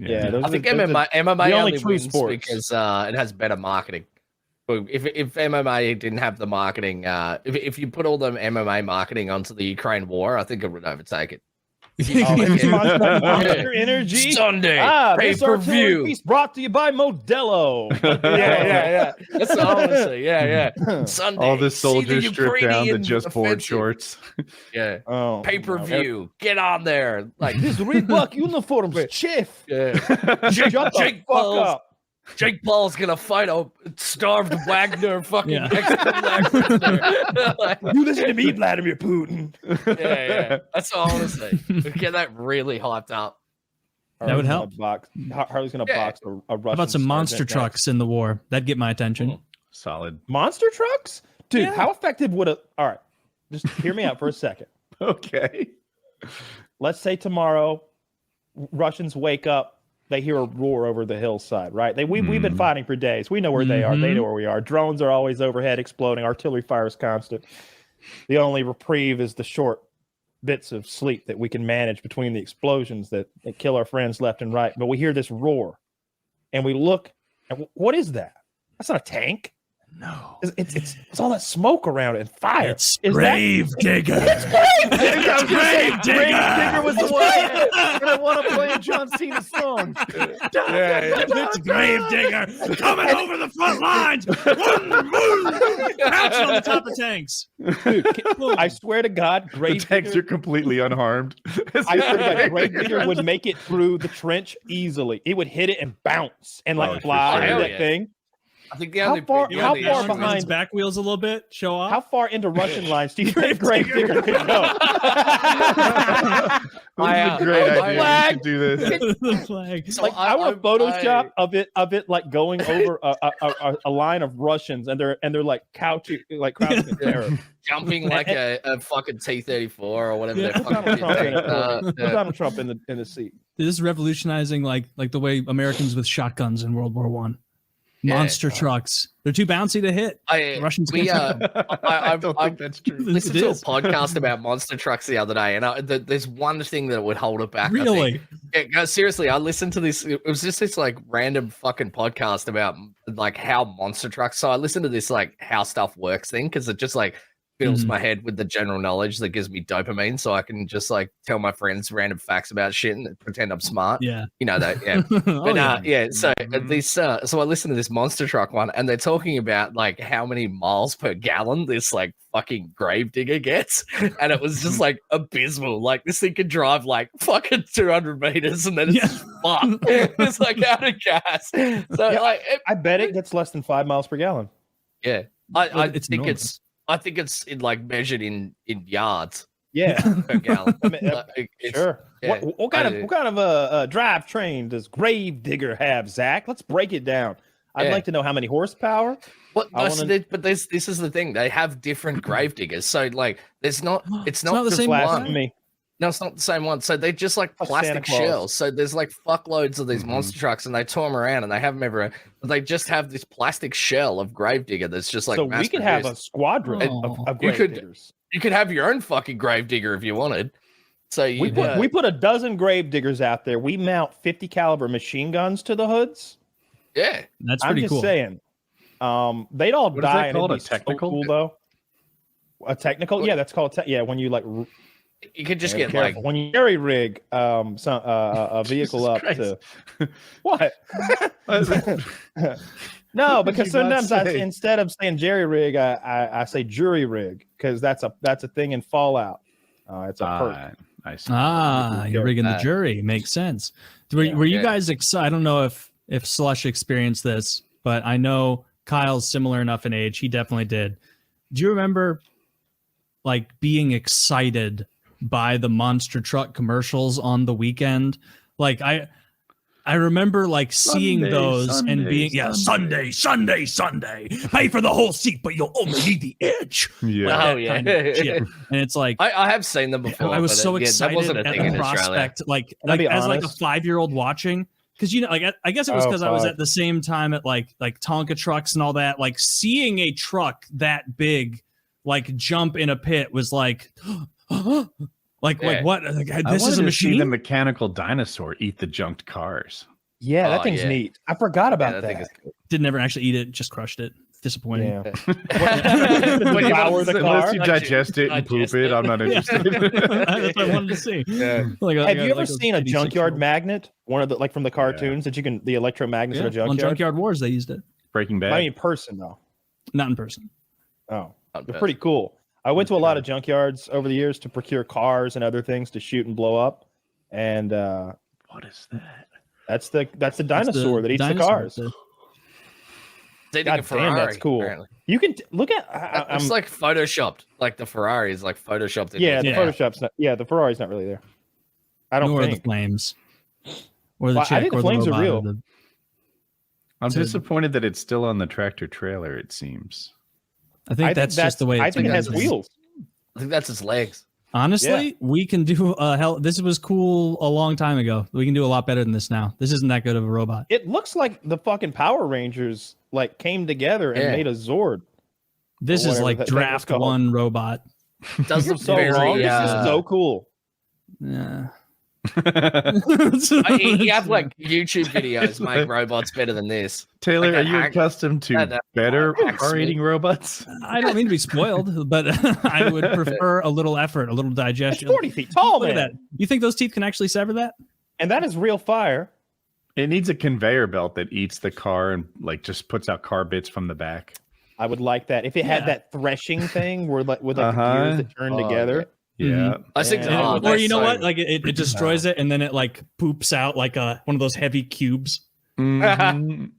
Yeah, I think MMA the only true wins sports. because it has better marketing. If MMA didn't have the marketing, if you put all the MMA marketing onto the Ukraine war, I think it would overtake it. Monster Energy Sunday this artillery pay-per-view. piece brought to you by Modelo. Yeah. That's what I want to say. Yeah. Sunday. All the see the soldiers stripped down to Ukrainian just board offensive. shorts. Yeah. Oh, Pay-per-view. Get on there. Like this Reebok uniforms, chiff. Yeah. Jake Paul's gonna fight a starved Wagner fucking Mexican like, You listen to me, Vladimir Putin. Yeah. That's all I want to say. Get that really hyped up. That would help. Harley's gonna box a Russian. How about some monster trucks in the war? That'd get my attention. Solid. Monster trucks? Dude, how effective would a... All right, just hear me out for a second. Okay. Let's say tomorrow, Russians wake up, they hear a roar over the hillside, right? We've been fighting for days. We know where they are. They know where we are. Drones are always overhead exploding. Artillery fire is constant. The only reprieve is the short bits of sleep that we can manage between the explosions that kill our friends left and right. But we hear this roar, and we look, and what is that? That's not a tank. No, it's all that smoke around it and fire. It's Grave Digger. It's Grave Digger. Grave Digger. Grave Digger was the one. I want to play a John Cena song. It's Grave Digger coming over the front lines. Pouncing on the top of tanks. Dude, I swear to God, Grave The tanks Digger, are completely unharmed. I swear to God, Grave Digger would make it through the trench easily. It would hit it and bounce and for fly sure. through that thing. I think the How only far Behind behind- its back wheels a little bit? Show off? How far into Russian lines do you think Grave Digger could go? That's a great idea. flag. You should do this. The flag. So Like I want a Photoshop of it like going over a line of Russians and they're like crouching in terror. jumping like a fucking T-34 or whatever they're Donald Trump in it. fucking Donald Trump in the seat. This is revolutionizing like the way Americans with shotguns in World War One. Monster trucks. They're too bouncy to hit. Russians can't pick them. I don't think that's true. listened to a podcast about monster trucks the other day, and there's one thing that would hold it back. Really? Seriously, I listened to this. It was just this like random fucking podcast about like how monster trucks. So I listened to this like how stuff works thing because it just like fills my head with the general knowledge that gives me dopamine, so I can just like tell my friends random facts about shit and pretend I'm smart. Yeah, you know that. Yeah, but So this, so I listened to this monster truck one, and they're talking about like how many miles per gallon this like fucking Grave Digger gets, and it was just like abysmal. Like this thing could drive like fucking 200 meters, and then it's fucked. It's like out of gas. So like, I bet it gets less than 5 miles per gallon. Yeah, I think it's in like measured in yards. Yeah, per gallon. Sure. Yeah, what kind of a drivetrain does Grave Digger have, Zach? Let's break it down. I'd like to know how many horsepower. But this is the thing. They have different Grave Diggers, so like it's not the same one. Me. No, it's not the same one. So they're just like plastic shells. So there's like fuckloads of these monster trucks, and they tow them around, and they have them everywhere. But they just have this plastic shell of Grave Digger that's just like. So we could have a squadron of Grave Diggers. You could have your own fucking Grave Digger if you wanted. So we put a dozen Grave Diggers out there. We mount 50 caliber machine guns to the hoods. Yeah, that's pretty cool. I'm just saying. They'd all what die. Is that called? A technical? So cool, though. A technical? Yeah, that's called. When you like. You could just get like when you jerry rig a vehicle up to what? No, because sometimes instead of saying jerry rig, I say jury rig because that's a thing in Fallout. It's a perk. I see. You're rigging the jury. Makes sense. Were you guys excited? I don't know if Slush experienced this, but I know Kyle's similar enough in age. He definitely did. Do you remember like being excited by the monster truck commercials on the weekend? Like I remember like seeing those and being Sunday, pay for the whole seat, but you'll only need the edge. Yeah. Kind of shit. And it's like I have seen them before. I was so excited that wasn't a at thing the in prospect, Australia. like as like a 5-year-old watching. Because like I guess it was because I was at the same time at like Tonka trucks and all that. Like seeing a truck that big like jump in a pit was like Like what? Like, I this is wanted a to see the machine. mechanical dinosaur eat the junked cars. Yeah, that Oh, thing's yeah. neat. I forgot about that that. thing is cool. Did never actually eat it. Just crushed it. Disappointing. Yeah. When you Devour want the to- car? Unless you digest it and poop digest it, it. I'm not interested. That's what I wanted to see. Yeah. Have you ever seen a junkyard magnet? One of the from the cartoons that you can the electromagnets in a On junkyard. Junkyard Wars, they used it. Breaking Bad. I mean, person though. Not in person. Oh, Not they're bad. pretty cool. I went to a lot of junkyards over the years to procure cars and other things to shoot and blow up, and What is that? that's the dinosaur that eats the dinosaur cars. right It's eating God a damn, Ferrari, that's cool. apparently. You can look at. It's like photoshopped. Like the Ferrari is like photoshopped. into Yeah, it. the Photoshop's not. Yeah, the Ferrari's not really there. I don't Nor think. the flames. Or the Well, I chick, think the or flames are robot, or real. the- I'm So- disappointed that it's still on the tractor trailer, it seems. I think that's just the way I it's think it been has done. wheels. I think that's its legs. Honestly, we can do this was cool a long time ago. We can do a lot better than this now. This isn't that good of a robot. It looks like the fucking Power Rangers like came together and Yeah. made a Zord. This or is whatever like that thing was draft called. one robot. Does You're look so very. wrong. This is so cool. Yeah. You have like YouTube videos make robots better than this. Taylor, Like are that you hack- accustomed to that better hack car eating robots? I don't mean to be spoiled, but I would prefer a little effort, a little It's digestion. 40 feet tall, Look man. at that. You think those teeth can actually sever that? And that is real fire. It needs a conveyor belt that eats the car and like just puts out car bits from the back. I would like that. If it had Yeah. that threshing thing where like with like the Uh-huh. gears that turn Oh, together. Yeah. I think. Yeah. Oh, or that's you know so- what? Like it destroys it and then it like poops out like one of those heavy cubes. Mhm.